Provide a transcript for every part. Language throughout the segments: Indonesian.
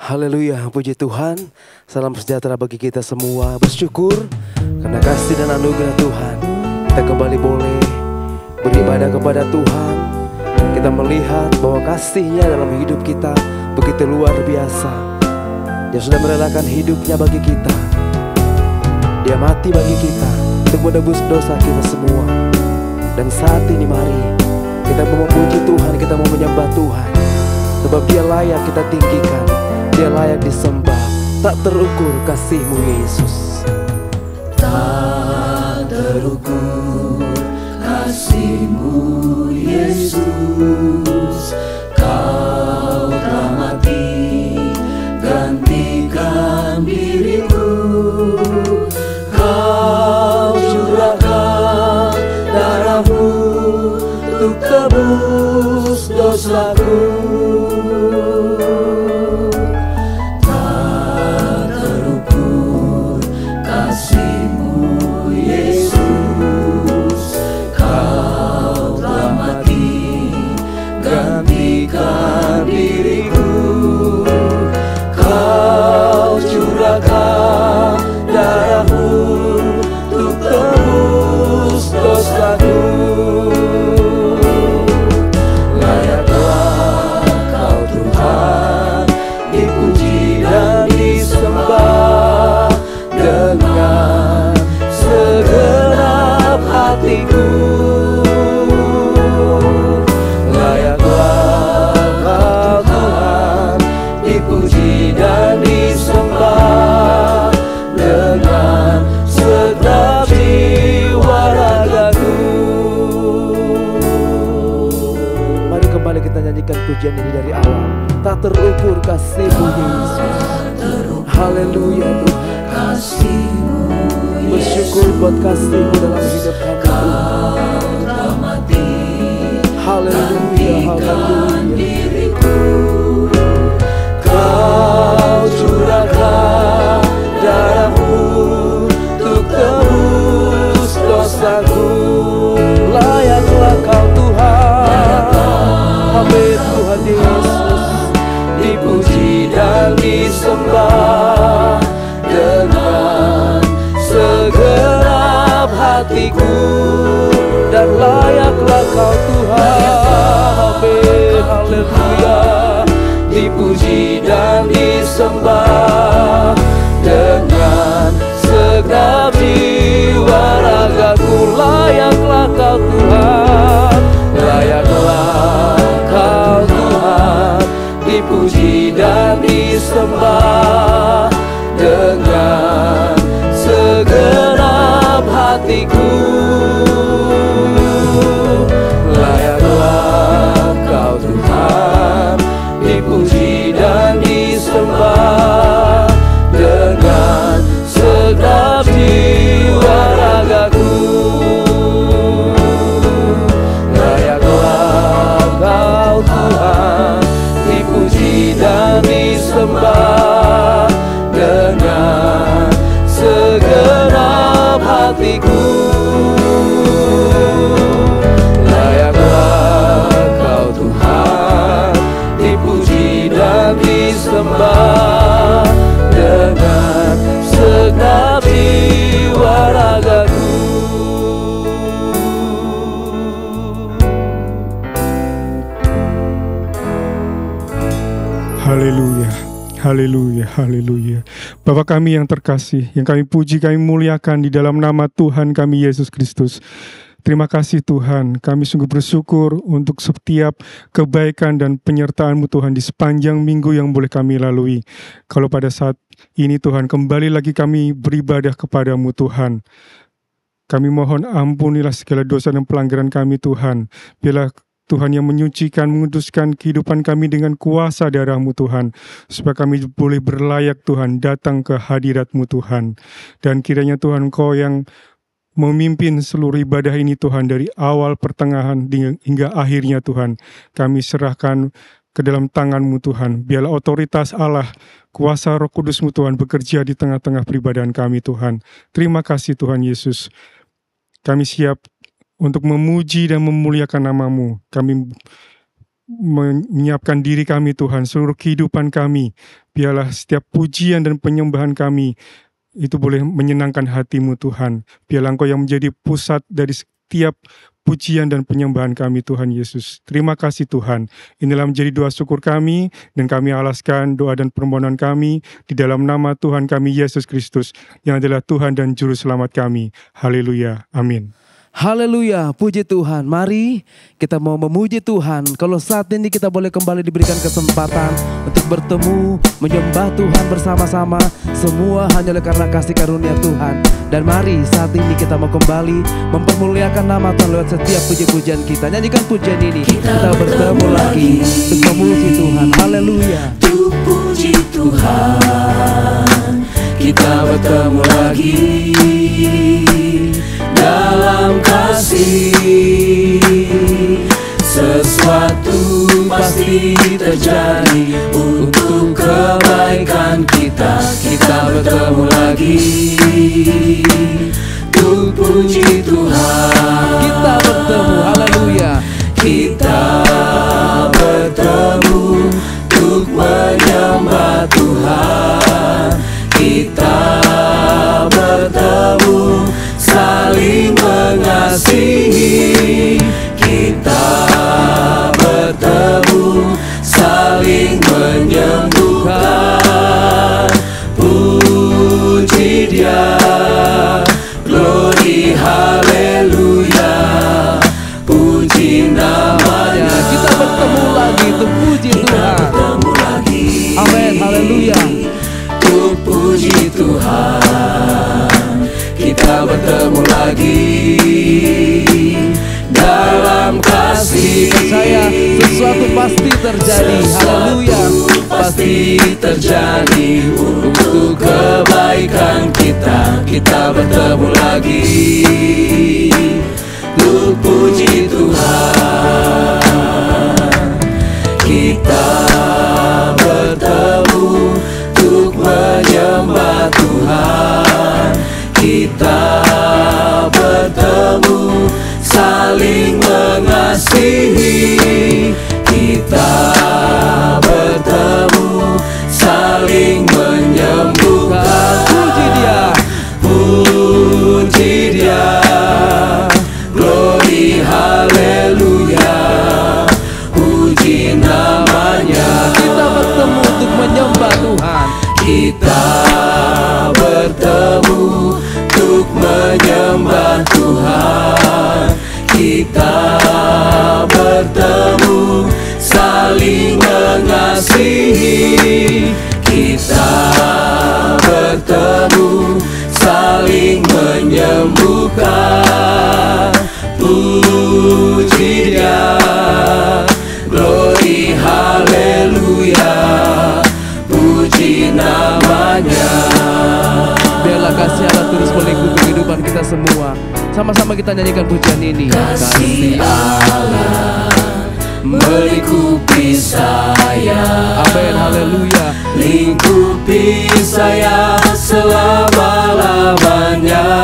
Haleluya, puji Tuhan. Salam sejahtera bagi kita semua. Bersyukur karena kasih dan anugerah Tuhan, kita kembali boleh beribadah kepada Tuhan. Kita melihat bahwa kasih-Nya dalam hidup kita begitu luar biasa. Dia sudah merelakan hidupnya bagi kita. Dia mati bagi kita untuk menebus dosa kita semua. Dan saat ini mari kita mau memuji Tuhan, kita mau menyembah Tuhan. Sebab Dia layak kita tinggikan, Dia layak disembah. Tak terukur kasih-Mu Yesus. Tak terukur kasih-Mu Yesus. Kau telah mati gantikan diriku. Kau curahkan darah-Mu untuk tebus dosaku. Pujian ini dari awal. Tak terukur kasih-Mu Yesus. Haleluya Tuhan. Bersyukur buat kasih-Mu dalam hidup kami Tuhan. Haleluya, haleluya. Kau curahkan darah-Mu untuk tebus dosaku. Layaklah Kau Tuhan. Amin Tuhan Yesus. Dipuji dan disembah dengan segenap hatiku. Dan layaklah Kau Tuhan. Amin, haleluya. Dipuji dan disembah dengan segenap jiwa ragaku. Layaklah Kau Tuhan. Layaklah Kau Tuhan, dipuji dan disembah dengan segenap hatiku. Layaklah Kau Tuhan, dipuji dan disembah dengan segenap jiwa ragaku. Dan disembah dengan segenap hatiku. Layaklah Kau Tuhan, dipuji dan disembah dengan segenap jiwa ragaku. Haleluya, haleluya, haleluya. Bapa kami yang terkasih, yang kami puji, kami muliakan di dalam nama Tuhan kami Yesus Kristus. Terima kasih Tuhan, kami sungguh bersyukur untuk setiap kebaikan dan penyertaan-Mu Tuhan di sepanjang minggu yang boleh kami lalui. Kalau pada saat ini Tuhan, kembali lagi kami beribadah kepada-Mu Tuhan. Kami mohon ampunilah segala dosa dan pelanggaran kami Tuhan. Biarlah Tuhan yang menyucikan, menguduskan kehidupan kami dengan kuasa darah-Mu Tuhan. Supaya kami boleh berlayak Tuhan datang ke hadirat-Mu Tuhan. Dan kiranya Tuhan Engkau yang memimpin seluruh ibadah ini Tuhan. Dari awal, pertengahan, hingga akhirnya Tuhan. Kami serahkan ke dalam tangan-Mu Tuhan. Biarlah otoritas Allah, kuasa Roh Kudus-Mu Tuhan bekerja di tengah-tengah peribadahan kami Tuhan. Terima kasih Tuhan Yesus. Kami siap untuk memuji dan memuliakan nama-Mu. Kami menyiapkan diri kami Tuhan, seluruh kehidupan kami. Biarlah setiap pujian dan penyembahan kami itu boleh menyenangkan hati-Mu Tuhan. Biarlah Engkau yang menjadi pusat dari setiap pujian dan penyembahan kami Tuhan Yesus. Terima kasih Tuhan. Inilah menjadi doa syukur kami, dan kami alaskan doa dan permohonan kami di dalam nama Tuhan kami Yesus Kristus, yang adalah Tuhan dan Juru Selamat kami. Haleluya. Amin. Haleluya, puji Tuhan. Mari kita mau memuji Tuhan. Kalau saat ini kita boleh kembali diberikan kesempatan untuk bertemu, menyembah Tuhan bersama-sama. Semua hanyalah karena kasih karunia Tuhan. Dan mari saat ini kita mau kembali mempermuliakan nama Tuhan lewat setiap puji-pujian kita. Nyanyikan pujian ini. Kita bertemu lagi untuk memuji Tuhan. Haleluya. Untuk puji Tuhan, kita bertemu lagi dalam kasih. Sesuatu pasti terjadi untuk kebaikan kita. Kita bertemu lagi untuk puji Tuhan. Kita bertemu, haleluya. Kita bertemu untuk menyembah Tuhan. Kita bertemu saling mengasihi. Kita bertemu saling menyembuhkan. Puji Dia, glory haleluya, puji namanya. Kita bertemu lagi untuk puji Tuhan. Bertemu lagi, Amin, haleluya. untuk puji Tuhan. Kita bertemu lagi dalam kasih. Percaya sesuatu pasti terjadi. Haleluya. Pasti terjadi untuk kebaikan kita. Kita bertemu lagi untuk puji Tuhan. Kita bertemu untuk menyembah Tuhan. Kita bertemu saling mengasihi. Kita bertemu saling menyembuhkan. Puji Dia, puji Dia, glory haleluya, puji namanya. kita bertemu untuk menyembah Tuhan. Kita bertemu untuk menyembah Tuhan. Kita bertemu saling mengasihi. Kita bertemu saling menyembuhkan. Puji Dia, glory haleluya, puji namanya. Biarlah kasih Allah terus melingkupi kehidupan kita semua. Sama-sama kita nyanyikan pujian ini. Kasih Allah melingkupi saya. Amin, haleluya. Lingkupi saya selama-lamanya.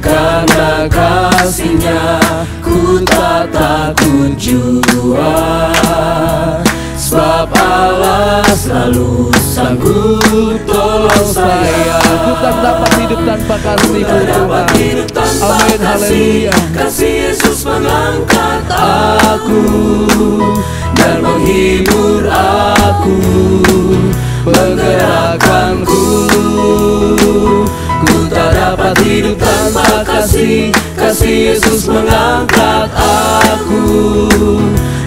Karena kasih-Nya ku tak takut jua. Sebab Allah selalu sanggup tolong saya. Ku tak dapat hidup tanpa kasih-Mu Tuhan. Amin, haleluya. Kasih Yesus mengangkat aku dan menghibur aku, menggerakkanku. Ku tak dapat hidup tanpa kasih. Kasih Yesus mengangkat aku.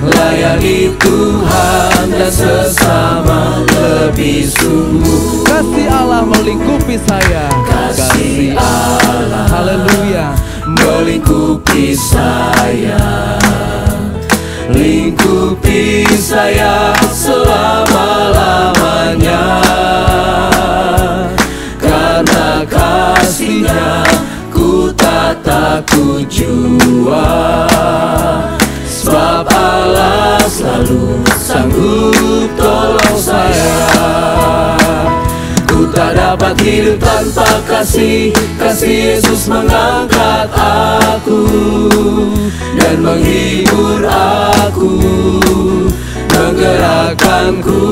Layani Tuhan dan sesama lebih sungguh. Kasih Allah melingkupi saya. Kasih Allah, haleluya, melingkupi saya. Lingkupi saya selama-lamanya. Karena kasih-Nya ku tak takut jua. Sebab Allah selalu sanggup tolong saya. Ku tak dapat hidup tanpa kasih. Kasih Yesus mengangkat aku dan menghibur aku, menggerakkanku.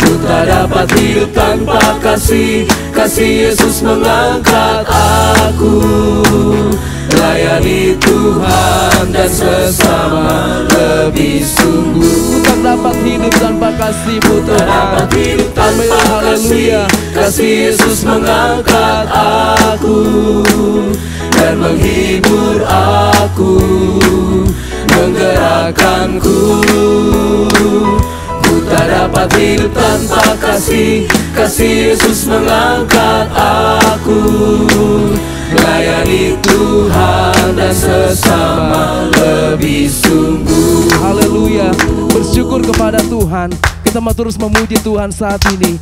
Ku tak dapat hidup tanpa kasih, kasih Yesus mengangkat aku. Layani Tuhan dan sesama lebih sungguh. Ku tak dapat hidup tanpa kasih-Mu Tak Tuhan. dapat hidup tanpa kasih, kasih Yesus mengangkat aku dan menghibur aku, menggerakkanku. Ku tak dapat hidup tanpa kasih, kasih Yesus mengangkat aku. Melayani Tuhan dan sesama lebih sungguh. Haleluya. Bersyukur kepada Tuhan. Kita mau terus memuji Tuhan saat ini.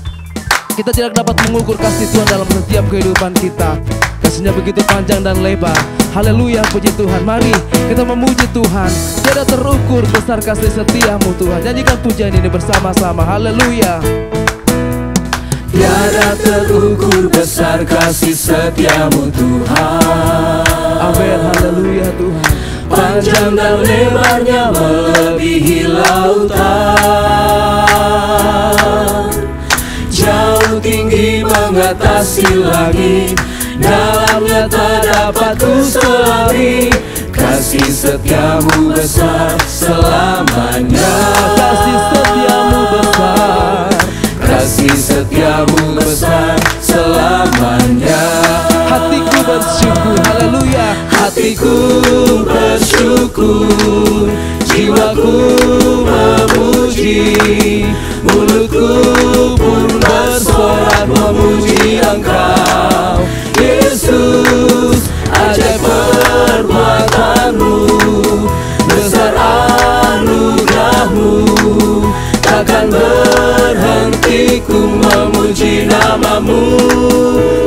Kita tidak dapat mengukur kasih Tuhan dalam setiap kehidupan kita. Kasihnya begitu panjang dan lebar. Haleluya, puji Tuhan. Mari kita memuji Tuhan. Tiada terukur besar kasih setiamu Tuhan. Nyanyikan pujian ini bersama-sama. Haleluya. Tiada terukur besar kasih setiamu Tuhan. Amin, haleluya Tuhan. Panjang dan lebarnya melebihi lautan, jauh tinggi mengatasi langit, dalamnya tak dapat ku selami. Kasih setiamu besar selamanya. Kasih setiamu besar. Kasih setiamu besar selamanya. Hatiku bersyukur, haleluya. Hatiku bersyukur, jiwaku memuji, mulutku pun bersorak memuji Engkau. Yesus, ajaib perbuatan-Mu, besar anugerah-Mu, takkan berhenti ku memuji nama-Mu.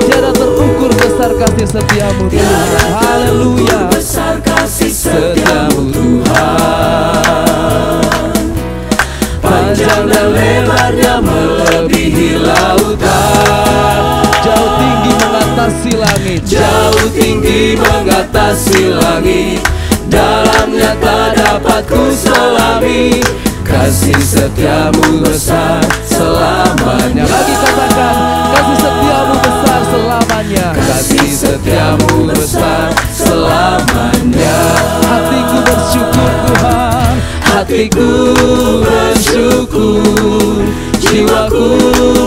Tiada terukur besar kasih setiamu Tuhan. Haleluya. Besar kasih setiamu Tuhan. Panjang dan lebarnya melebihi lautan, Jauh tinggi mengatasi langit. jauh tinggi mengatasi langit, dalamnya tak dapat ku selami. Kasih setiamu besar selamanya. Lagi katakan, kasih setiamu besar selamanya. Kasih setiamu besar selamanya. Hatiku bersyukur Tuhan. Hatiku bersyukur, jiwaku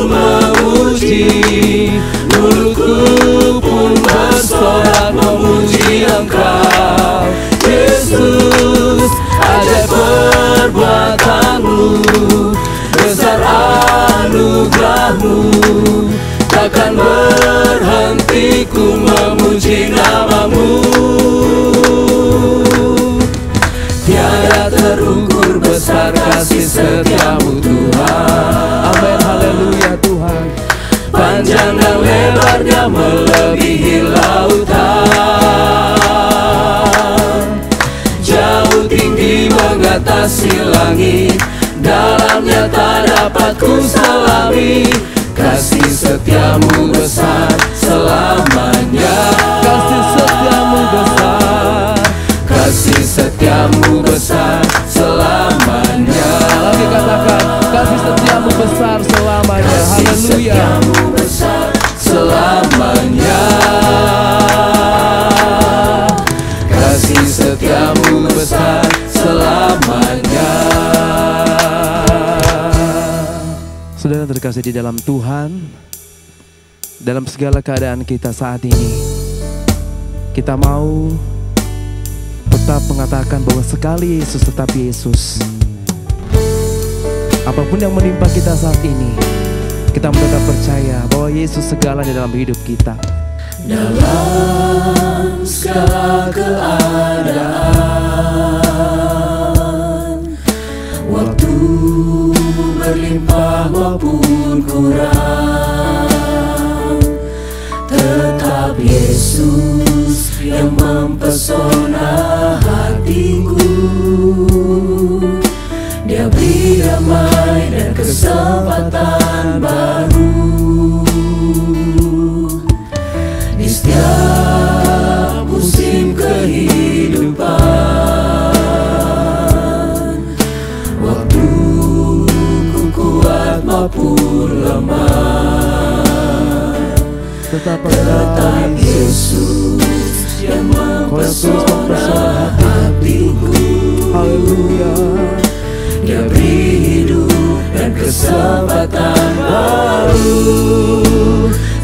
memuji, mulutku pun bersorak memuji Engkau. Yesus, ajaib perbuatan-Mu, besar anugerah-Mu, takkan berhenti ku memuji nama-Mu. Tiada terukur besar kasih setiamu Tuhan. Amin, haleluya Tuhan. Panjang dan lebarnya melebihi lautan, jauh tinggi mengatasi langit, dalamnya tak dapat ku selami. Kasih setiamu besar selamanya. Kasih setiamu besar. Kasih setiamu besar selamanya. Lagi katakan, kasih setiamu besar selamanya. Kasih Haleluya. setiamu besar selamanya. Kasih setiamu besar selamanya. Saudara terkasih di dalam Tuhan, dalam segala keadaan kita saat ini, kita mau tetap mengatakan bahwa sekali Yesus tetap Yesus. Apapun yang menimpa kita saat ini, kita tetap percaya bahwa Yesus segalanya dalam hidup kita. Dalam segala keadaan, waktu berlimpah maupun kurang, tetap Yesus yang mempesona hatiku. Dia beri damai dan kesempatan baru di setiap musim kehidupan. maupun lemah. Tetap Yesus yang mempesona hatiku. Haleluya. Dia beri hidup dan kesempatan baru.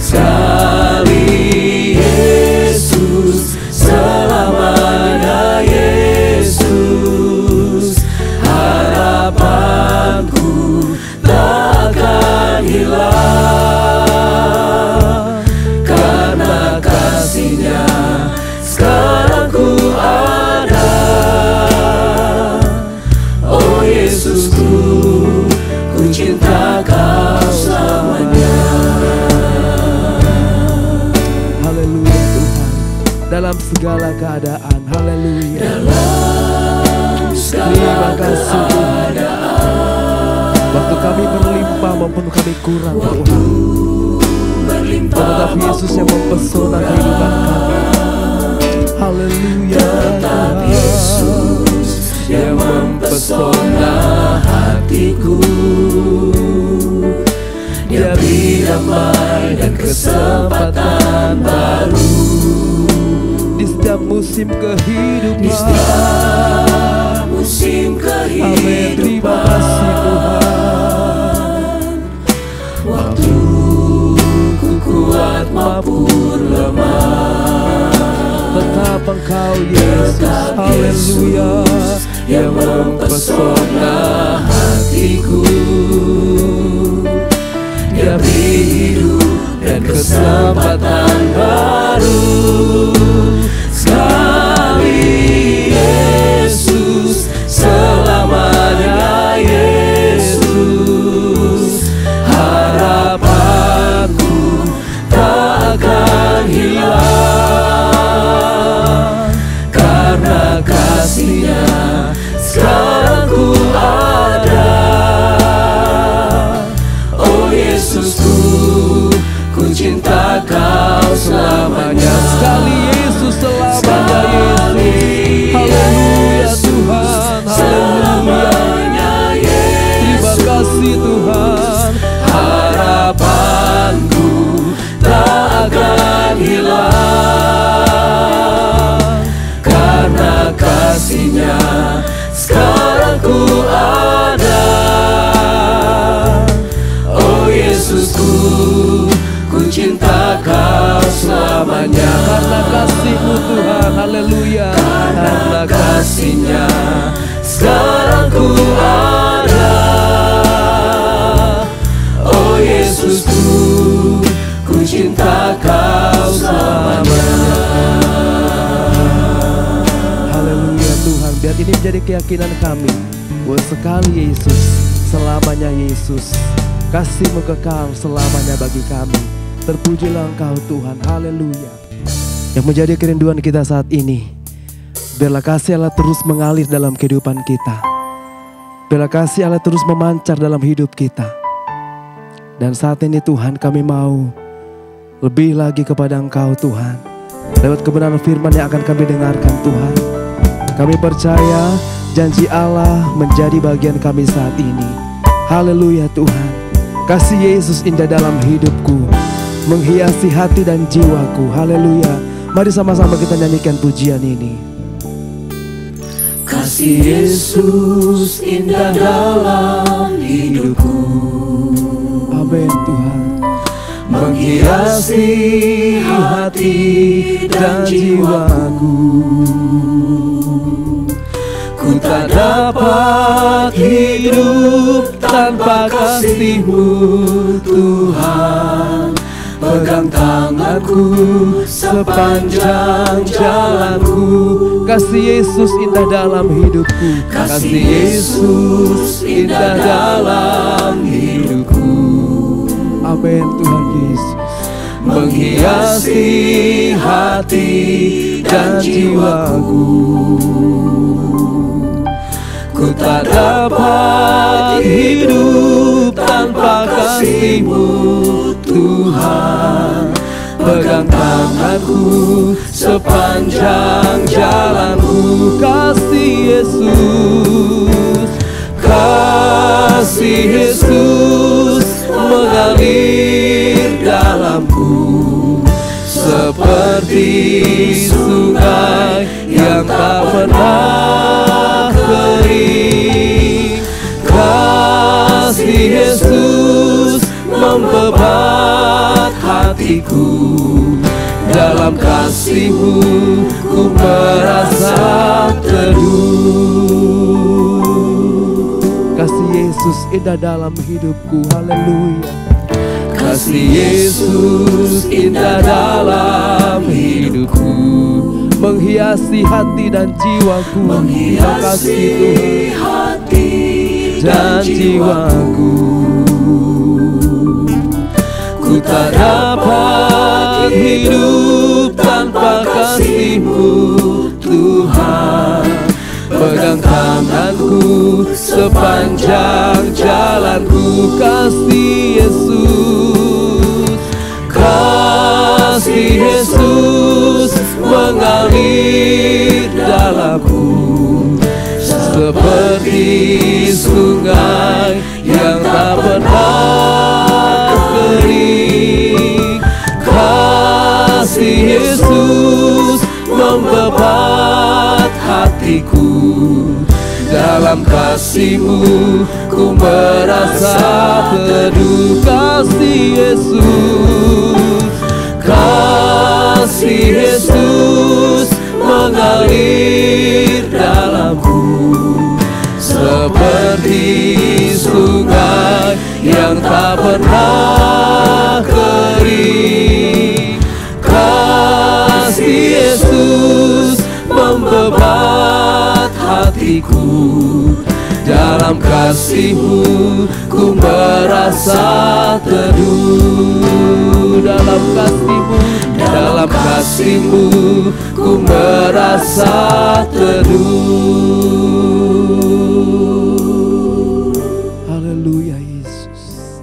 Sekali Yesus, selamanya Yesus. Harapanku tak akan hilang, karena kasih-Nya sekarang ku ada. Oh Yesusku, ku cinta Kau selamanya. Haleluya Tuhan, dalam segala keadaan. Haleluya. Dalam segala keadaan, waktu kami berlimpah maupun kami kurang, waktu berlimpah tetap Yesus yang mempesona kehidupan kami. Haleluya. tetap Yesus yang mempesona hatiku. Dia beri damai dan kesempatan baru. Di setiap musim kehidupan, Di setiap musim amin. Terima kasih Tuhan. waktu ku kuat maupun lemah, Tetap Engkau Yesus. Haleluya. yang mempesona hatiku. Dia beri hidup dan kesempatan baru. Sekali Yesus, selamanya Yesus. Harapanku tak akan hilang, karena kasih-Nya sekarang ku ada. Oh Yesusku, ku cinta Kau selamanya. Sekali Yesus, selamanya Yesus. Haleluya Tuhan. Selamanya Terima Yesus. kasih Tuhan. Harapanku tak akan hilang, karena kasih-Nya sekarang ku ada. Oh Yesusku, ku cinta Kau selamanya. Karena kasih-Mu Tuhan. Haleluya. Karena kasih-Nya sekarang ku ada. Oh Yesusku, ku cinta Kau selamanya. Haleluya Tuhan. Biar ini menjadi keyakinan kami bahwa sekali Yesus, selamanya Yesus. Kasih-Mu kekal selamanya bagi kami. Terpujilah Engkau Tuhan. Haleluya. Yang menjadi kerinduan kita saat ini, biarlah kasih Allah terus mengalir dalam kehidupan kita. Biarlah kasih Allah terus memancar dalam hidup kita. Dan saat ini Tuhan, kami mau lebih lagi kepada Engkau Tuhan. Lewat kebenaran firman yang akan kami dengarkan Tuhan, kami percaya janji Allah menjadi bagian kami saat ini. Haleluya Tuhan. Kasih Yesus indah dalam hidupku, menghiasi hati dan jiwaku. Haleluya. Mari sama-sama kita nyanyikan pujian ini. Kasih Yesus indah dalam hidupku, Amin Tuhan. menghiasi hati dan jiwaku. Ku tak dapat hidup tanpa kasih-Mu Tuhan. Pegang tanganku sepanjang jalanku. Kasih Yesus indah dalam hidupku. Kasih Yesus indah dalam hidupku, Amin Tuhan Yesus. menghiasi hati dan jiwaku. Ku tak dapat hidup tanpa kasih-Mu Tuhan. Pegang tanganku sepanjang jalanku. Kasih Yesus, Kasih Yesus seperti sungai yang tak pernah kering. Kasih Yesus membebat hatiku, dalam kasih-Mu ku merasa teduh. Kasih Yesus indah dalam hidupku, haleluya. Kasih Yesus indah dalam hidupku, menghiasi hati dan jiwaku, menghiasi hati dan jiwaku. Ku tak dapat hidup tanpa kasih-Mu, Tuhan. Pegang tanganku sepanjang jalanku, kasih Yesus. Kasih Yesus mengalir dalamku, seperti sungai yang tak pernah kering. Kasih Yesus membebat hatiku, dalam kasih-Mu ku merasa teduh. Kasih Yesus, kasih Yesus mengalir dalamku, seperti sungai yang tak pernah kering. Kasih Yesus membebat hatiku, dalam kasih-Mu ku merasa teduh. Dalam kasih-Mu, dalam kasih-Mu ku merasa teduh. Haleluya Yesus.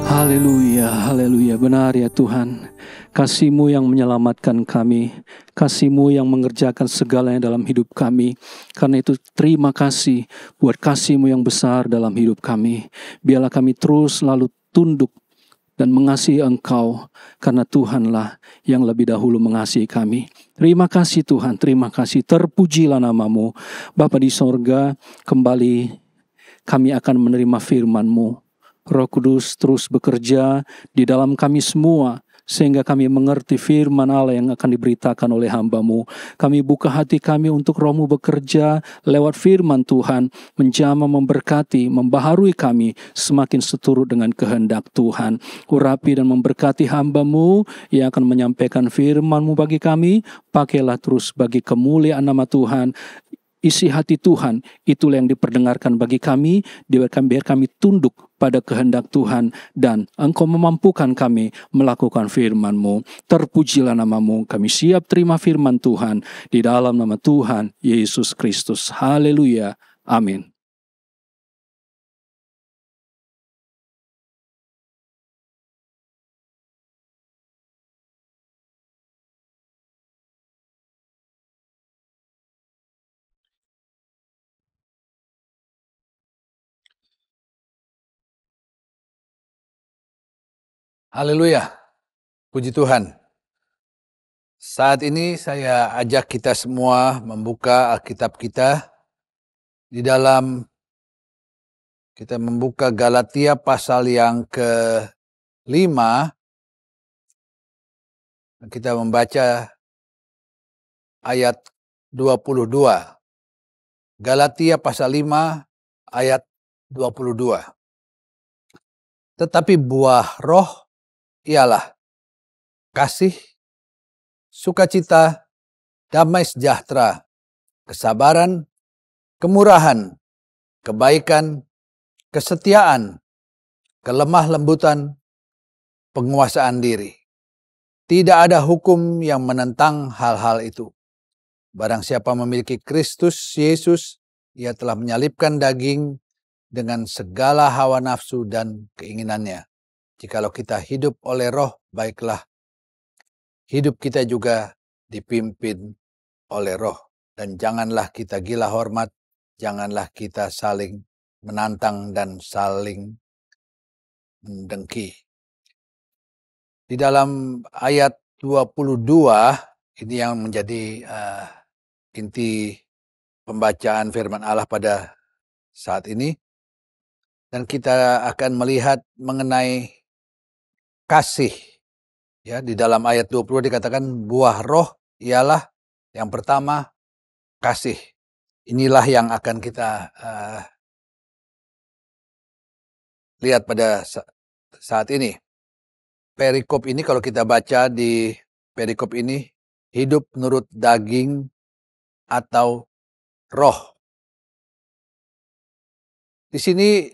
Haleluya, haleluya. Benar ya Tuhan, kasih-Mu yang menyelamatkan kami, kasih-Mu yang mengerjakan segalanya dalam hidup kami. Karena itu terima kasih buat kasih-Mu yang besar dalam hidup kami. Biarlah kami terus selalu tunduk dan mengasihi Engkau, karena Tuhanlah yang lebih dahulu mengasihi kami. Terima kasih Tuhan, terima kasih. Terpujilah nama-Mu. Bapa di sorga, kembali kami akan menerima firman-Mu. Roh Kudus terus bekerja di dalam kami semua, sehingga kami mengerti firman Allah yang akan diberitakan oleh hamba-Mu. Kami buka hati kami untuk Roh-Mu bekerja lewat firman Tuhan, menjamah, memberkati, membaharui kami semakin seturut dengan kehendak Tuhan. Urapi dan memberkati hamba-Mu yang akan menyampaikan firman-Mu bagi kami. Pakailah terus bagi kemuliaan nama Tuhan. Isi hati Tuhan, itulah yang diperdengarkan bagi kami. Biar kami tunduk pada kehendak Tuhan, dan Engkau memampukan kami melakukan firman-Mu. Terpujilah nama-Mu, kami siap terima firman Tuhan di dalam nama Tuhan Yesus Kristus. Haleluya, amin. Haleluya, puji Tuhan. Saat ini saya ajak kita semua membuka Alkitab kita. Di dalam kita membuka Galatia pasal yang ke-5. Kita membaca ayat 22. Galatia pasal 5 ayat 22. Tetapi buah roh ialah kasih, sukacita, damai sejahtera, kesabaran, kemurahan, kebaikan, kesetiaan, kelemah lembutan, penguasaan diri. Tidak ada hukum yang menentang hal-hal itu. Barang siapa memiliki Kristus Yesus, ia telah menyalibkan daging dengan segala hawa nafsu dan keinginannya. Jikalau kita hidup oleh roh, baiklah hidup kita juga dipimpin oleh roh. Dan janganlah kita gila hormat, janganlah kita saling menantang dan saling mendengki. Di dalam ayat 22 ini yang menjadi inti pembacaan firman Allah pada saat ini. Dan kita akan melihat mengenai kasih. Ya, di dalam ayat 20 dikatakan buah roh ialah yang pertama kasih. Inilah yang akan kita lihat pada saat ini. Perikop ini kalau kita baca di perikop ini, hidup menurut daging atau roh. Di sini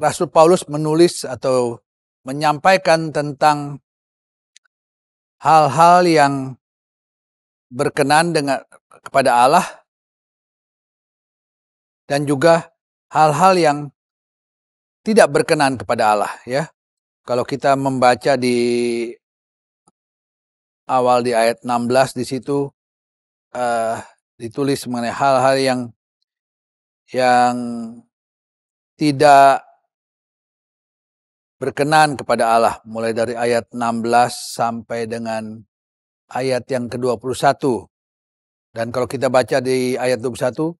Rasul Paulus menulis atau menyampaikan tentang hal-hal yang berkenan kepada Allah dan juga hal-hal yang tidak berkenan kepada Allah, ya. Kalau kita membaca di awal di ayat 16 di situ ditulis mengenai hal-hal yang tidak berkenan kepada Allah, mulai dari ayat 16 sampai dengan ayat yang ke-21. Dan kalau kita baca di ayat 21,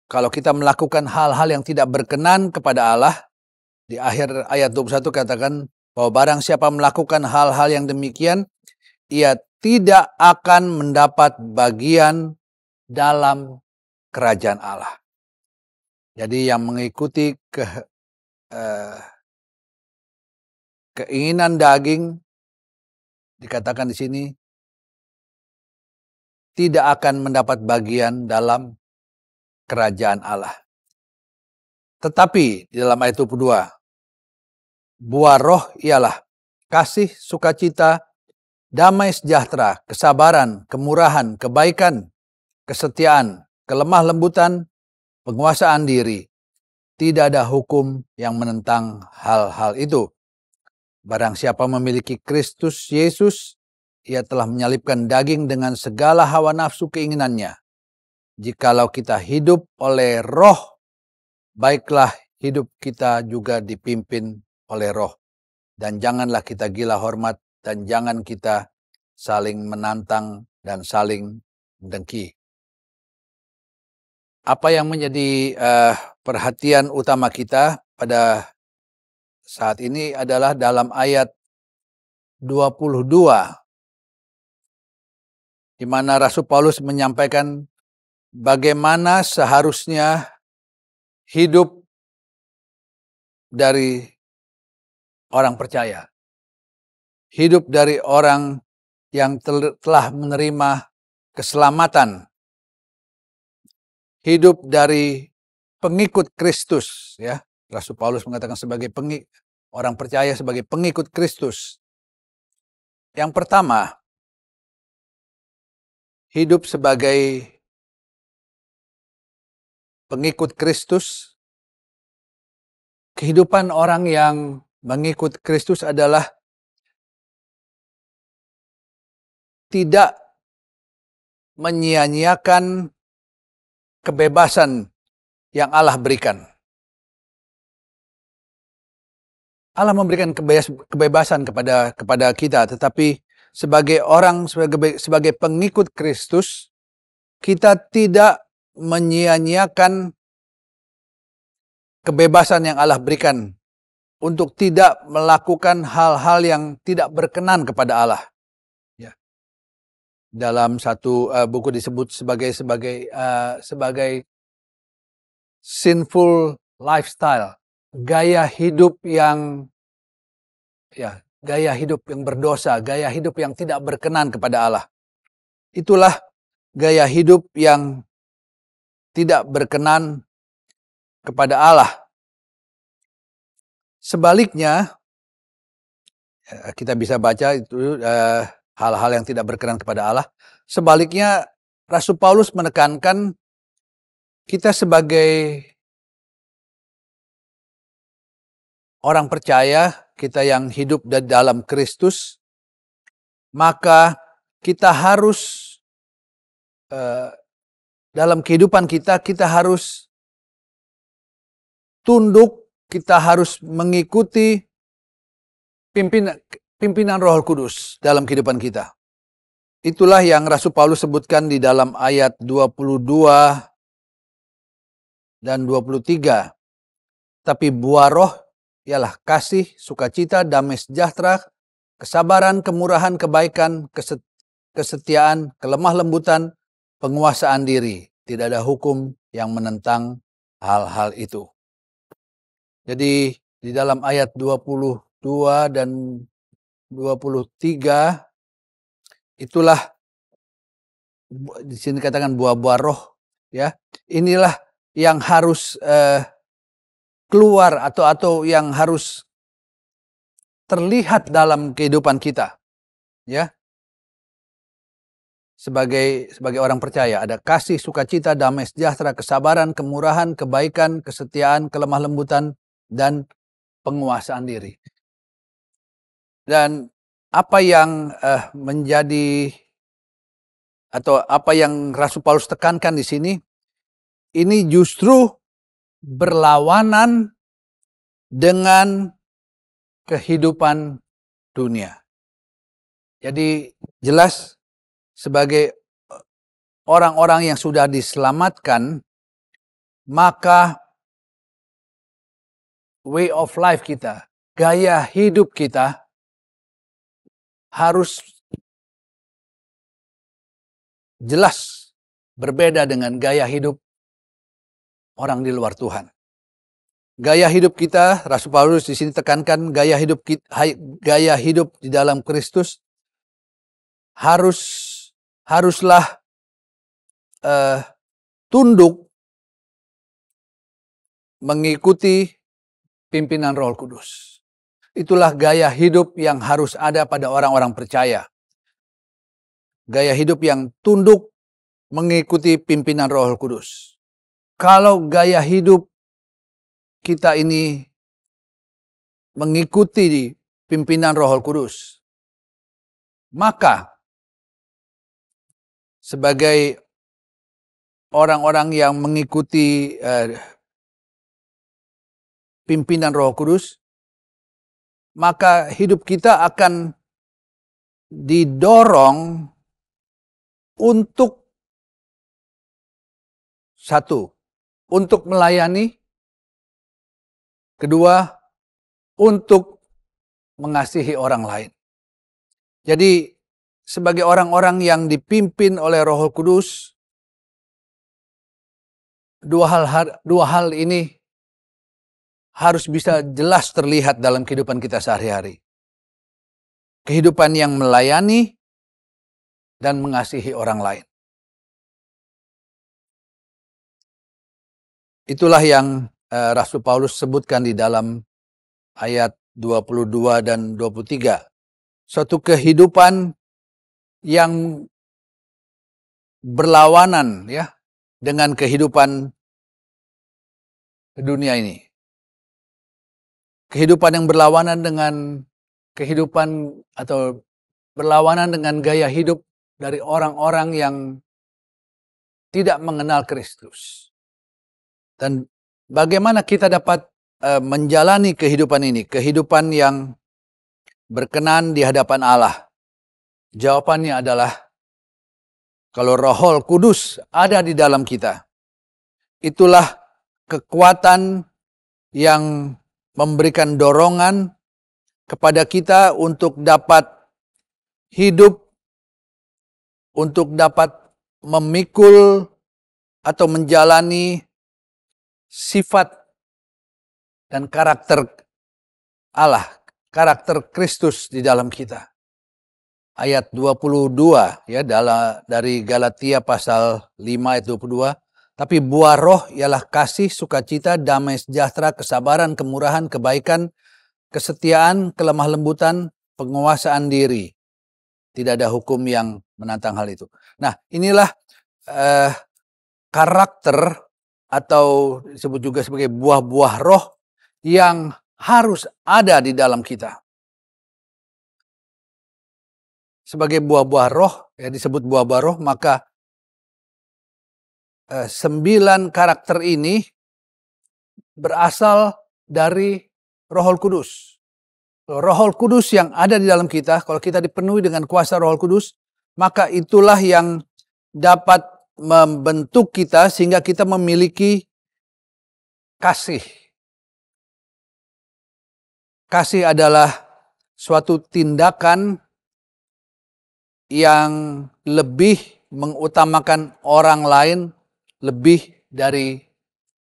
kalau kita melakukan hal-hal yang tidak berkenan kepada Allah, di akhir ayat 21 katakan bahwa barang siapa melakukan hal-hal yang demikian, ia tidak akan mendapat bagian dalam kerajaan Allah. Jadi yang mengikuti keinginan daging, dikatakan di sini, tidak akan mendapat bagian dalam kerajaan Allah. Tetapi di dalam ayat 22, buah roh ialah kasih, sukacita, damai sejahtera, kesabaran, kemurahan, kebaikan, kesetiaan, kelemah lembutan, penguasaan diri. Tidak ada hukum yang menentang hal-hal itu. Barang siapa memiliki Kristus Yesus, ia telah menyalibkan daging dengan segala hawa nafsu keinginannya. Jikalau kita hidup oleh roh, baiklah hidup kita juga dipimpin oleh roh. Dan janganlah kita gila hormat, dan jangan kita saling menantang dan saling mendengki. Apa yang menjadi perhatian utama kita pada saat ini adalah dalam ayat 22, di mana Rasul Paulus menyampaikan bagaimana seharusnya hidup dari orang percaya. Hidup dari orang yang telah menerima keselamatan. Hidup dari pengikut Kristus, ya. Rasul Paulus mengatakan sebagai orang percaya sebagai pengikut Kristus. Yang pertama, hidup sebagai pengikut Kristus. Kehidupan orang yang mengikut Kristus adalah tidak menyia-nyiakan kebebasan yang Allah berikan. Allah memberikan kebebasan kepada kita, tetapi sebagai orang, sebagai pengikut Kristus, kita tidak menyia-nyiakan kebebasan yang Allah berikan untuk tidak melakukan hal-hal yang tidak berkenan kepada Allah. Ya. Dalam satu buku disebut sebagai sinful lifestyle, gaya hidup yang berdosa, gaya hidup yang tidak berkenan kepada Allah. Itulah gaya hidup yang tidak berkenan kepada Allah. Sebaliknya, kita bisa baca itu hal-hal yang tidak berkenan kepada Allah. Sebaliknya, Rasul Paulus menekankan kita sebagai orang percaya, kita yang hidup dalam Kristus, maka kita harus dalam kehidupan kita harus tunduk, kita harus mengikuti pimpinan Roh Kudus dalam kehidupan kita. Itulah yang Rasul Paulus sebutkan di dalam ayat 22 dan 23. Tapi buah roh ialah kasih, sukacita, damai sejahtera, kesabaran, kemurahan, kebaikan, kesetiaan, kelemah lembutan, penguasaan diri. Tidak ada hukum yang menentang hal-hal itu. Jadi di dalam ayat 22 dan 23 itulah di sini katakan buah-buah roh, ya. Inilah yang harus keluar atau yang harus terlihat dalam kehidupan kita, ya. Sebagai orang percaya ada kasih, sukacita, damai sejahtera, kesabaran, kemurahan, kebaikan, kesetiaan, kelemah lembutan, dan penguasaan diri. Dan apa yang menjadi atau apa yang Rasul Paulus tekankan di sini, ini justru berlawanan dengan kehidupan dunia. Jadi jelas sebagai orang-orang yang sudah diselamatkan, maka way of life kita, gaya hidup kita harus jelas berbeda dengan gaya hidup orang di luar Tuhan. Gaya hidup kita, Rasul Paulus di sini tekankan gaya hidup di dalam Kristus haruslah tunduk mengikuti pimpinan Roh Kudus. Itulah gaya hidup yang harus ada pada orang-orang percaya. Gaya hidup yang tunduk mengikuti pimpinan Roh Kudus. Kalau gaya hidup kita ini mengikuti pimpinan Roh Kudus, maka sebagai orang-orang yang mengikuti pimpinan Roh Kudus, maka hidup kita akan didorong untuk satu, untuk melayani, kedua, untuk mengasihi orang lain. Jadi sebagai orang-orang yang dipimpin oleh Roh Kudus, dua hal ini harus bisa jelas terlihat dalam kehidupan kita sehari-hari. Kehidupan yang melayani dan mengasihi orang lain. Itulah yang Rasul Paulus sebutkan di dalam ayat 22 dan 23. Suatu kehidupan yang berlawanan, ya, dengan kehidupan dunia ini. Kehidupan yang berlawanan dengan kehidupan atau berlawanan dengan gaya hidup dari orang-orang yang tidak mengenal Kristus. Dan bagaimana kita dapat menjalani kehidupan ini, kehidupan yang berkenan di hadapan Allah? Jawabannya adalah kalau Roh Kudus ada di dalam kita. Itulah kekuatan yang memberikan dorongan kepada kita untuk dapat hidup, untuk dapat memikul atau menjalani sifat dan karakter Allah, karakter Kristus di dalam kita. Ayat 22 ya dari Galatia pasal 5 ayat 22. Tapi buah roh ialah kasih, sukacita, damai sejahtera, kesabaran, kemurahan, kebaikan, kesetiaan, kelemah lembutan, penguasaan diri. Tidak ada hukum yang menantang hal itu. Nah, inilah karakter atau disebut juga sebagai buah-buah roh yang harus ada di dalam kita. Sebagai buah-buah roh, ya disebut buah-buah roh, maka 9 karakter ini berasal dari Roh Kudus. Roh Kudus yang ada di dalam kita, kalau kita dipenuhi dengan kuasa Roh Kudus, maka itulah yang dapat membentuk kita sehingga kita memiliki kasih. Kasih adalah suatu tindakan yang lebih mengutamakan orang lain lebih dari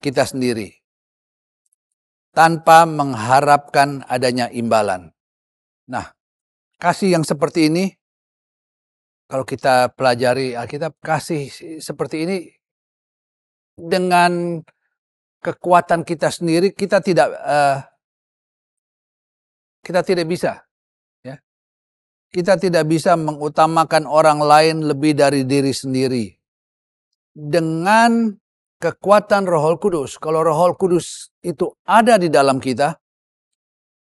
kita sendiri, tanpa mengharapkan adanya imbalan. Nah, kasih yang seperti ini, kalau kita pelajari Alkitab, kasih seperti ini dengan kekuatan kita sendiri kita tidak bisa, ya. Kita tidak bisa mengutamakan orang lain lebih dari diri sendiri. Dengan kekuatan Roh Kudus, kalau Roh Kudus itu ada di dalam kita,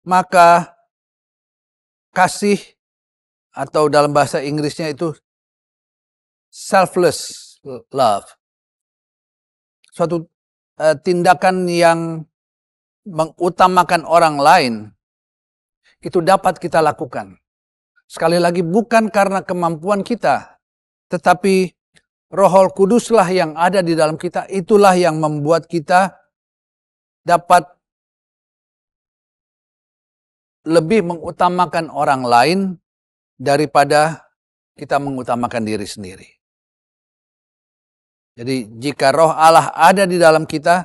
maka kasih, atau dalam bahasa Inggrisnya itu selfless love, suatu tindakan yang mengutamakan orang lain, itu dapat kita lakukan. Sekali lagi, bukan karena kemampuan kita, tetapi Roh Kuduslah yang ada di dalam kita, itulah yang membuat kita dapat lebih mengutamakan orang lain daripada kita mengutamakan diri sendiri. Jadi jika Roh Allah ada di dalam kita,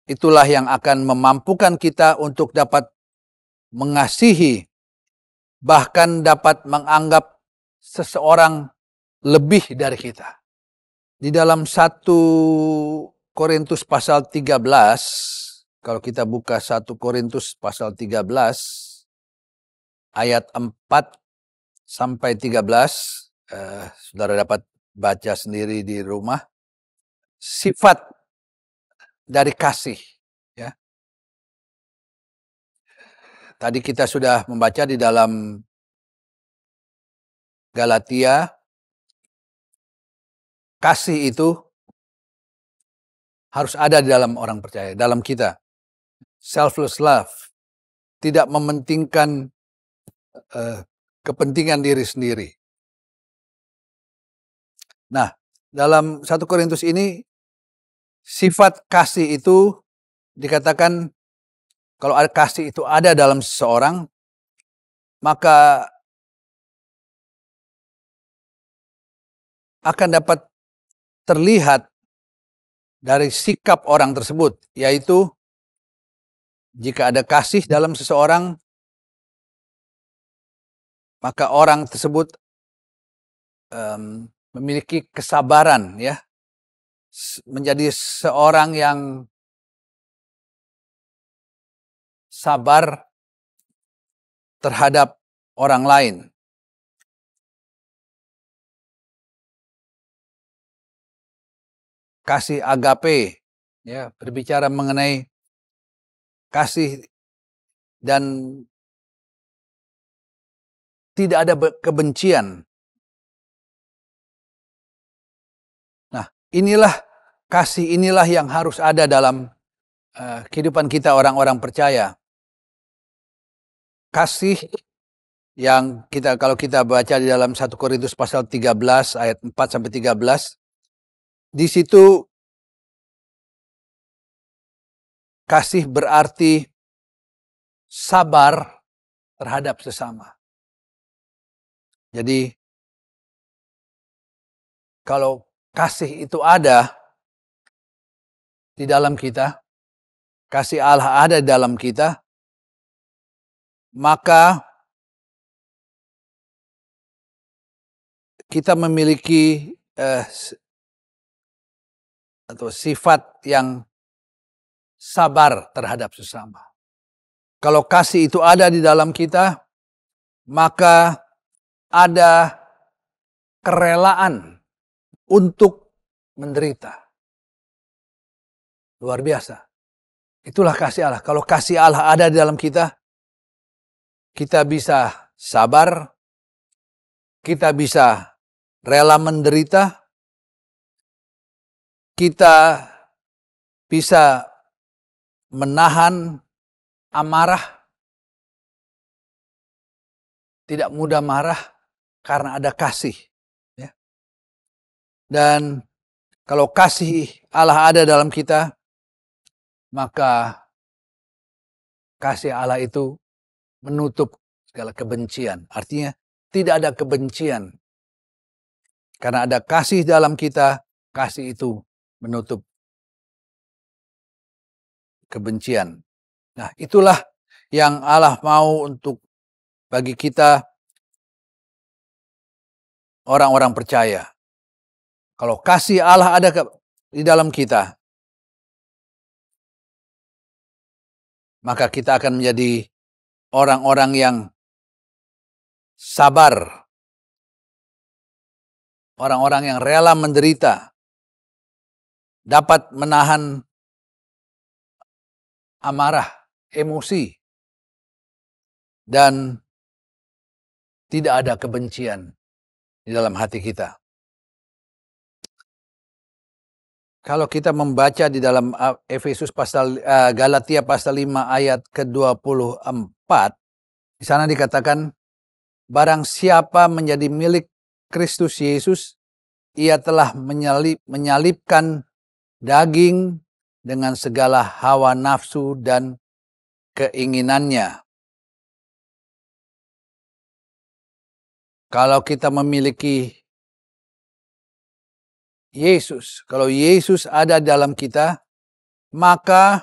itulah yang akan memampukan kita untuk dapat mengasihi, bahkan dapat menganggap seseorang lebih dari kita. Di dalam 1 Korintus pasal 13, kalau kita buka 1 Korintus pasal 13, ayat 4 sampai 13, saudara dapat baca sendiri di rumah, sifat dari kasih. Ya. Tadi kita sudah membaca di dalam Galatia, kasih itu harus ada di dalam orang percaya, dalam kita. Selfless love, tidak mementingkan kepentingan diri sendiri. Nah, dalam 1 Korintus ini, sifat kasih itu dikatakan, kalau kasih itu ada dalam seseorang, maka akan dapat terlihat dari sikap orang tersebut, yaitu jika ada kasih dalam seseorang, maka orang tersebut memiliki kesabaran, ya, menjadi seorang yang sabar terhadap orang lain. Kasih agape, ya, berbicara mengenai kasih dan tidak ada kebencian. Nah, kasih inilah yang harus ada dalam kehidupan kita orang-orang percaya. Kasih yang kalau kita baca di dalam 1 Korintus pasal 13 ayat 4 sampai 13, di situ kasih berarti sabar terhadap sesama. Jadi kalau kasih itu ada di dalam kita, kasih Allah ada di dalam kita, maka kita memiliki atau sifat yang sabar terhadap sesama. Kalau kasih itu ada di dalam kita, maka ada kerelaan untuk menderita. Luar biasa. Itulah kasih Allah. Kalau kasih Allah ada di dalam kita bisa sabar, kita bisa rela menderita, kita bisa menahan amarah, tidak mudah marah karena ada kasih. Ya. Dan kalau kasih Allah ada dalam kita, maka kasih Allah itu menutup segala kebencian. Artinya tidak ada kebencian. Karena ada kasih dalam kita, kasih itu menutup kebencian. Nah, itulah yang Allah mau untuk bagi kita orang-orang percaya. Kalau kasih Allah ada di dalam kita, maka kita akan menjadi orang-orang yang sabar, orang-orang yang rela menderita, dapat menahan amarah, emosi, dan tidak ada kebencian di dalam hati kita. Kalau kita membaca di dalam Galatia pasal 5 ayat ke-24, di sana dikatakan, barang siapa menjadi milik Kristus Yesus, ia telah menyalibkan daging dengan segala hawa nafsu dan keinginannya. Kalau kita memiliki Yesus, kalau Yesus ada dalam kita, maka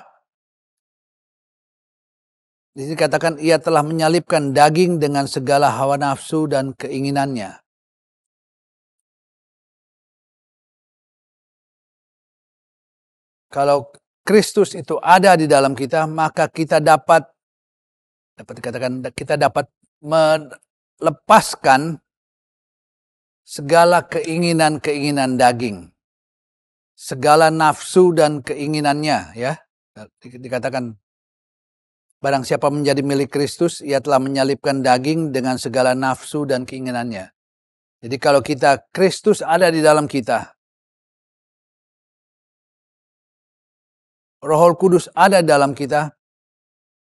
di sini katakan ia telah menyalibkan daging dengan segala hawa nafsu dan keinginannya. Kalau Kristus itu ada di dalam kita, maka kita dapat dikatakan kita dapat melepaskan segala keinginan-keinginan daging, segala nafsu dan keinginannya, ya. Dikatakan barang siapa menjadi milik Kristus, ia telah menyalibkan daging dengan segala nafsu dan keinginannya. Jadi kalau Kristus ada di dalam kita, Roh Kudus ada dalam kita,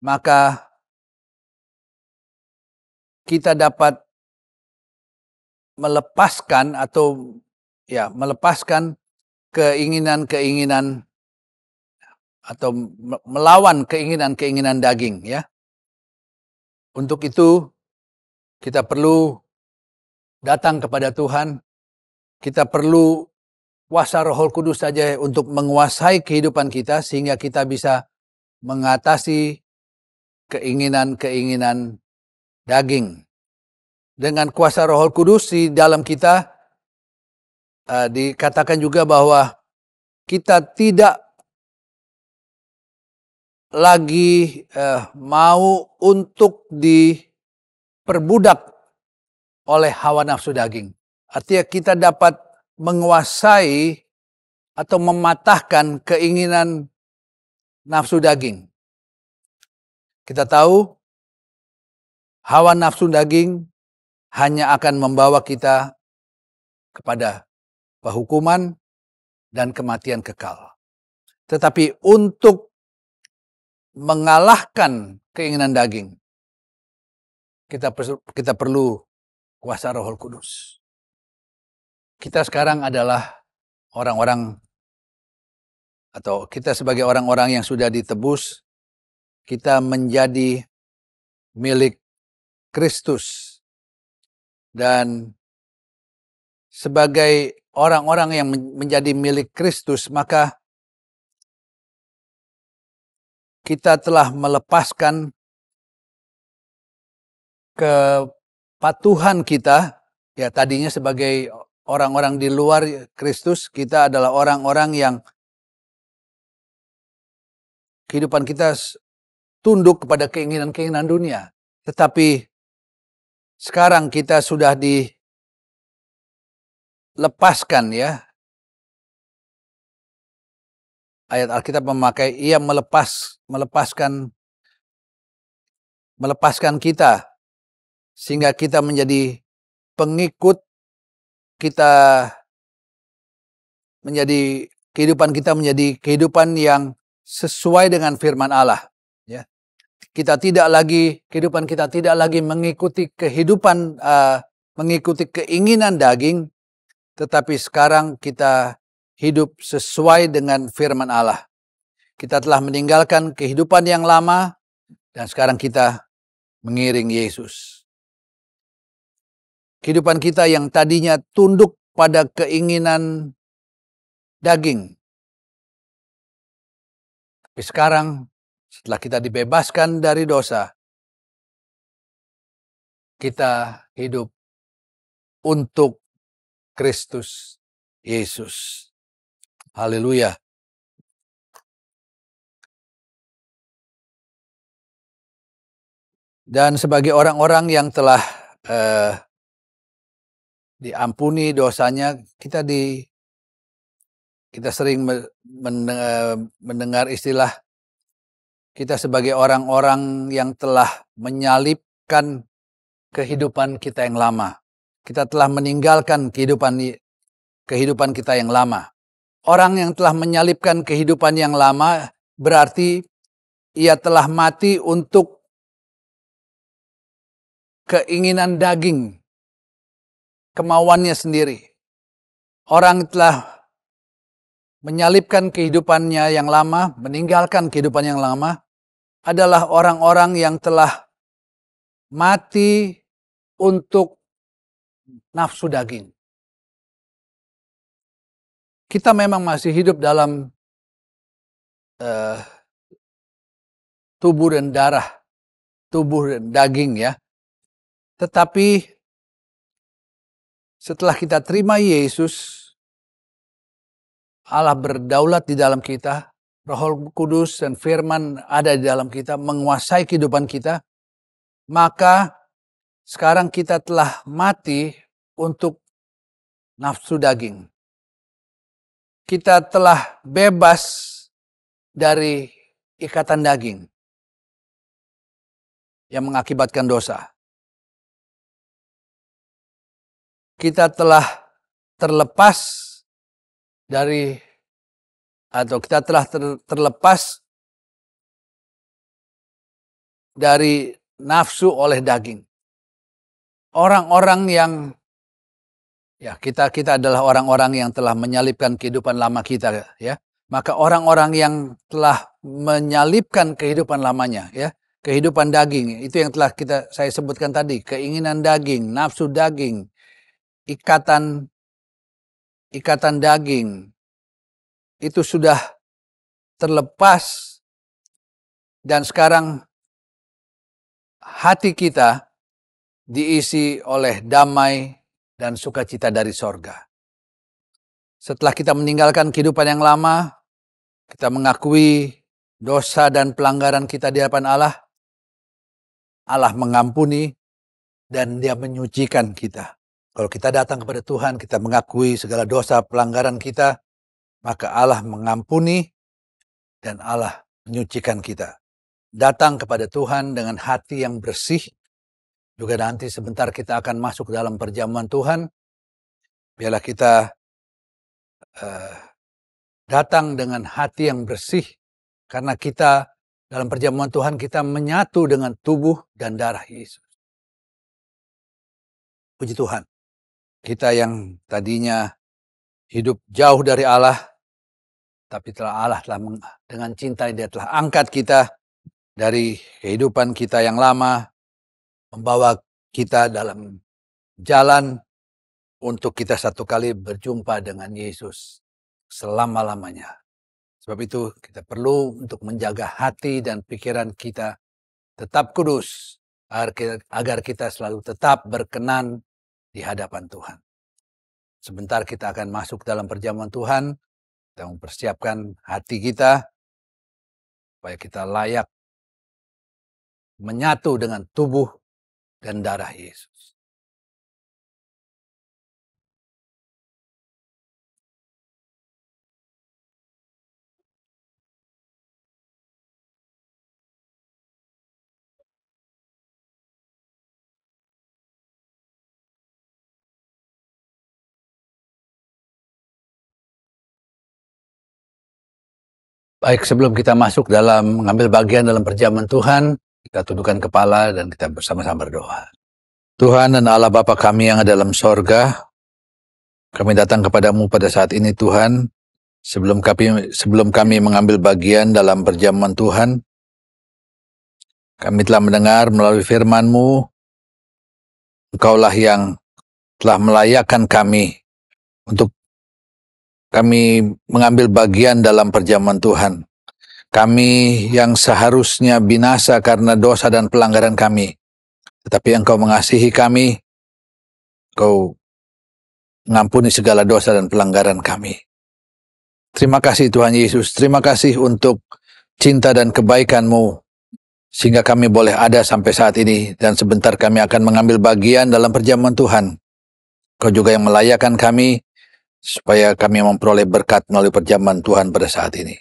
maka kita dapat melepaskan keinginan-keinginan atau melawan keinginan-keinginan daging, ya. Untuk itu kita perlu datang kepada Tuhan. Kita perlu kuasa Roh Kudus saja untuk menguasai kehidupan kita sehingga kita bisa mengatasi keinginan-keinginan daging. Dengan kuasa Roh Kudus di dalam kita, dikatakan juga bahwa kita tidak lagi mau untuk diperbudak oleh hawa nafsu daging. Artinya kita dapat menguasai atau mematahkan keinginan nafsu daging. Kita tahu hawa nafsu daging hanya akan membawa kita kepada penghukuman dan kematian kekal. Tetapi untuk mengalahkan keinginan daging, kita perlu kuasa Roh Kudus. Kita sekarang adalah orang-orang, atau kita sebagai orang-orang yang sudah ditebus, kita menjadi milik Kristus. Dan sebagai orang-orang yang menjadi milik Kristus, maka kita telah melepaskan kepatuhan kita, ya tadinya sebagai orang-orang di luar Kristus, kita adalah orang-orang yang kehidupan kita tunduk kepada keinginan-keinginan dunia. Tetapi sekarang kita sudah dilepaskan, ya. Ayat Alkitab memakai ia melepaskan kita sehingga kita menjadi pengikut, kita menjadi kehidupan kita menjadi kehidupan yang sesuai dengan firman Allah, ya. kehidupan kita tidak lagi mengikuti mengikuti keinginan daging, tetapi sekarang kita hidup sesuai dengan firman Allah. Kita telah meninggalkan kehidupan yang lama dan sekarang kita mengiring Yesus. Kehidupan kita yang tadinya tunduk pada keinginan daging, tapi sekarang setelah kita dibebaskan dari dosa, kita hidup untuk Kristus Yesus. Haleluya. Dan sebagai orang-orang yang telah diampuni dosanya, kita sering mendengar istilah kita sebagai orang-orang yang telah menyalibkan kehidupan kita yang lama. Kita telah meninggalkan kehidupan kita yang lama. Orang yang telah menyalibkan kehidupan yang lama berarti ia telah mati untuk keinginan daging, kemauannya sendiri. Orang telah menyalibkan kehidupannya yang lama, meninggalkan kehidupan yang lama, adalah orang-orang yang telah mati untuk nafsu daging. Kita memang masih hidup dalam tubuh dan darah, tubuh dan daging ya. Tetapi setelah kita terima Yesus, Allah berdaulat di dalam kita, Roh Kudus dan firman ada di dalam kita, menguasai kehidupan kita, maka sekarang kita telah mati untuk nafsu daging. Kita telah bebas dari ikatan daging yang mengakibatkan dosa. Kita telah terlepas terlepas dari nafsu oleh daging. Orang-orang yang kita adalah orang-orang yang telah menyalibkan kehidupan lama kita ya. Maka orang-orang yang telah menyalibkan kehidupan lamanya ya, kehidupan daging, itu yang telah saya sebutkan tadi, keinginan daging, nafsu daging, ikatan daging itu sudah terlepas dan sekarang hati kita diisi oleh damai dan sukacita dari sorga. Setelah kita meninggalkan kehidupan yang lama, kita mengakui dosa dan pelanggaran kita di hadapan Allah. Allah mengampuni dan Dia menyucikan kita. Kalau kita datang kepada Tuhan, kita mengakui segala dosa pelanggaran kita, maka Allah mengampuni dan Allah menyucikan kita. Datang kepada Tuhan dengan hati yang bersih. Juga nanti sebentar kita akan masuk dalam perjamuan Tuhan. Biarlah kita datang dengan hati yang bersih. Karena kita dalam perjamuan Tuhan kita menyatu dengan tubuh dan darah Yesus. Puji Tuhan. Kita yang tadinya hidup jauh dari Allah, tapi Allah telah dengan cinta Dia telah angkat kita dari kehidupan kita yang lama, membawa kita dalam jalan untuk kita satu kali berjumpa dengan Yesus selama-lamanya. Sebab itu kita perlu untuk menjaga hati dan pikiran kita tetap kudus, agar kita selalu tetap berkenan di hadapan Tuhan. Sebentar kita akan masuk dalam perjamuan Tuhan, kita mempersiapkan hati kita, supaya kita layak menyatu dengan tubuh dan darah Yesus. Baik, sebelum kita masuk dalam mengambil bagian dalam perjamuan Tuhan, Kita tundukkan kepala dan kita bersama-sama berdoa. Tuhan dan Allah Bapa kami yang ada dalam sorga, kami datang kepadamu pada saat ini Tuhan, sebelum kami mengambil bagian dalam perjamuan Tuhan, kami telah mendengar melalui firman-Mu, Engkaulah yang telah melayakkan kami untuk kami mengambil bagian dalam perjamuan Tuhan. Kami yang seharusnya binasa karena dosa dan pelanggaran kami. Tetapi Engkau mengasihi kami, Engkau mengampuni segala dosa dan pelanggaran kami. Terima kasih Tuhan Yesus, terima kasih untuk cinta dan kebaikan-Mu, sehingga kami boleh ada sampai saat ini, dan sebentar kami akan mengambil bagian dalam perjamuan Tuhan. Engkau juga yang melayakkan kami, supaya kami memperoleh berkat melalui perjamuan Tuhan pada saat ini.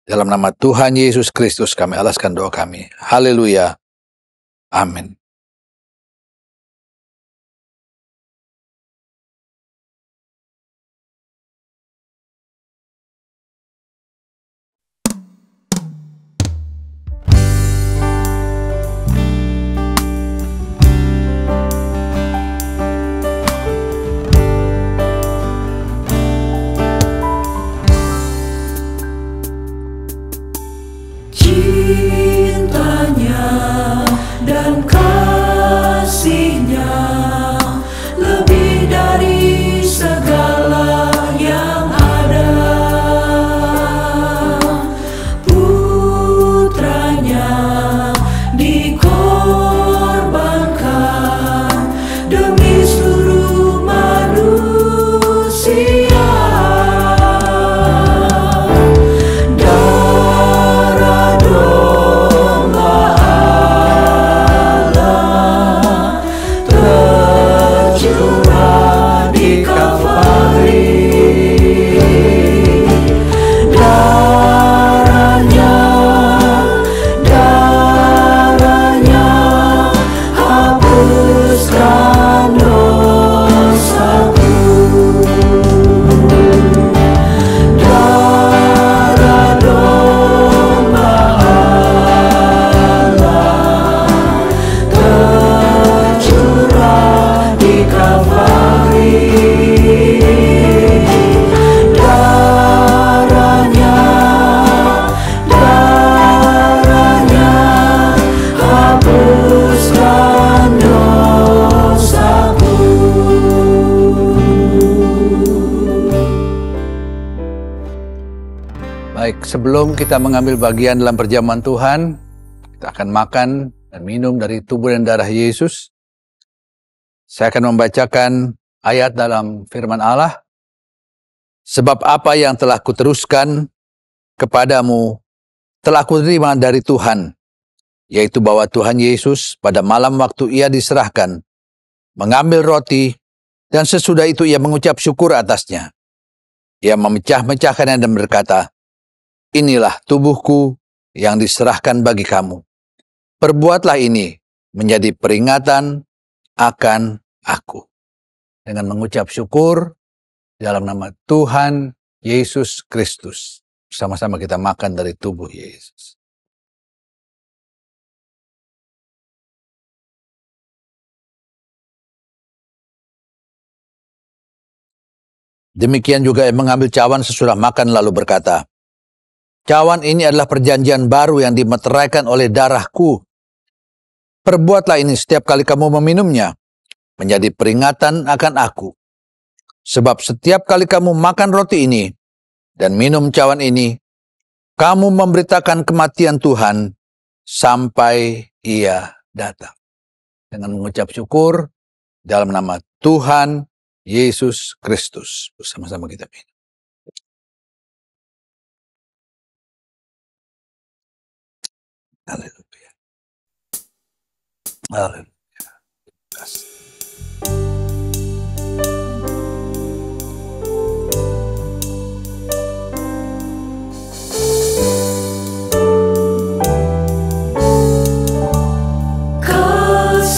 Dalam nama Tuhan Yesus Kristus kami alaskan doa kami. Haleluya. Amin. Cintanya dan kasihnya lebih dari segala yang ada. Putranya dikorbankan demi seluruh manusia. Sebelum kita mengambil bagian dalam perjamuan Tuhan, kita akan makan dan minum dari tubuh dan darah Yesus. Saya akan membacakan ayat dalam firman Allah. Sebab apa yang telah kuteruskan kepadamu telah kuterima dari Tuhan, yaitu bahwa Tuhan Yesus pada malam waktu ia diserahkan, mengambil roti, dan sesudah itu ia mengucap syukur atasnya. Ia memecah-mecahkannya dan berkata, "Inilah tubuhku yang diserahkan bagi kamu. Perbuatlah ini menjadi peringatan akan aku." Dengan mengucap syukur dalam nama Tuhan Yesus Kristus, bersama-sama kita makan dari tubuh Yesus. Demikian juga ia mengambil cawan sesudah makan lalu berkata, "Cawan ini adalah perjanjian baru yang dimeteraikan oleh darahku. Perbuatlah ini setiap kali kamu meminumnya, menjadi peringatan akan aku. Sebab setiap kali kamu makan roti ini dan minum cawan ini, kamu memberitakan kematian Tuhan sampai ia datang." Dengan mengucap syukur dalam nama Tuhan Yesus Kristus, bersama-sama kita minum. Haleluya. Haleluya.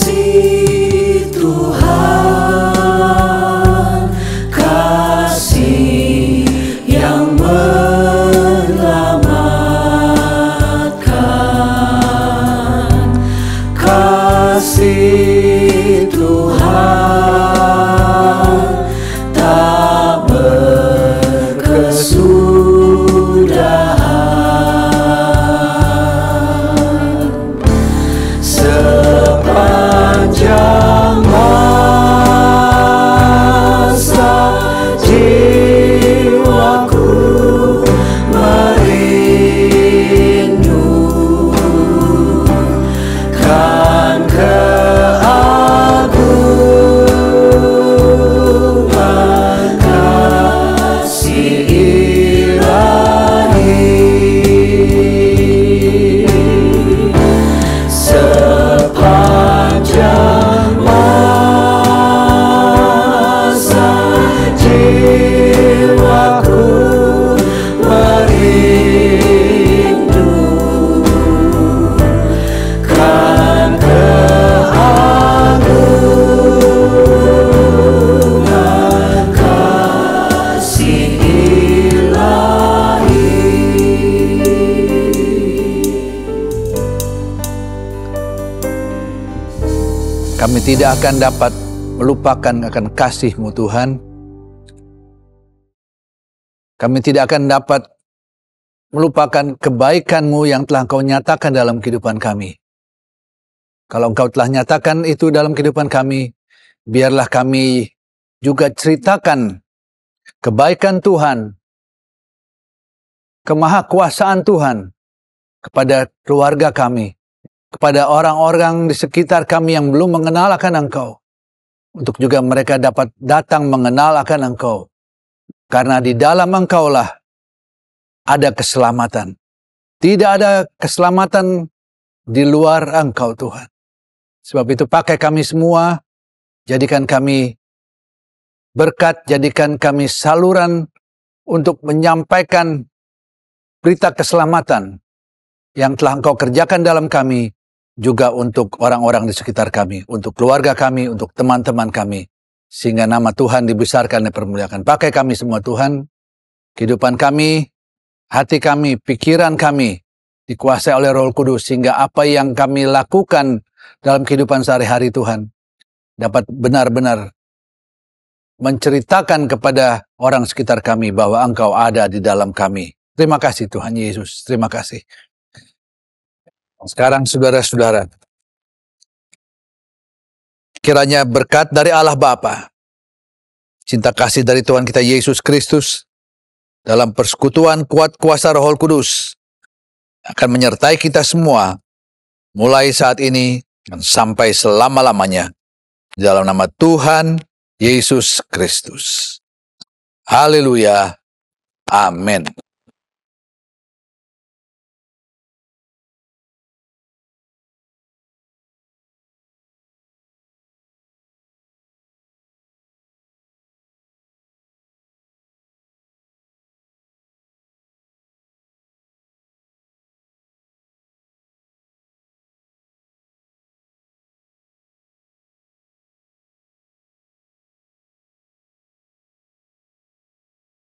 Kasih Tuhan, kasih yang menyelamatkan, Kami tidak akan dapat melupakan akan kasih-Mu Tuhan. Kami tidak akan dapat melupakan kebaikan-Mu yang telah Engkau nyatakan dalam kehidupan kami. Kalau Engkau telah nyatakan itu dalam kehidupan kami, biarlah kami juga ceritakan kebaikan Tuhan, kemahakuasaan Tuhan kepada keluarga kami, kepada orang-orang di sekitar kami yang belum mengenal akan Engkau, untuk juga mereka dapat datang mengenal akan Engkau. Karena di dalam Engkaulah ada keselamatan. Tidak ada keselamatan di luar Engkau, Tuhan. Sebab itu pakai kami semua, jadikan kami berkat, jadikan kami saluran untuk menyampaikan berita keselamatan yang telah Engkau kerjakan dalam kami, juga untuk orang-orang di sekitar kami, untuk keluarga kami, untuk teman-teman kami, sehingga nama Tuhan dibesarkan dan dipermuliakan. Pakai kami semua Tuhan, kehidupan kami, hati kami, pikiran kami, dikuasai oleh Roh Kudus, sehingga apa yang kami lakukan dalam kehidupan sehari-hari Tuhan, dapat benar-benar menceritakan kepada orang sekitar kami bahwa Engkau ada di dalam kami. Terima kasih Tuhan Yesus, terima kasih. Sekarang saudara-saudara, kiranya berkat dari Allah Bapa, cinta kasih dari Tuhan kita Yesus Kristus, dalam persekutuan kuat kuasa Roh Kudus, akan menyertai kita semua, mulai saat ini dan sampai selama-lamanya, dalam nama Tuhan Yesus Kristus. Haleluya. Amin.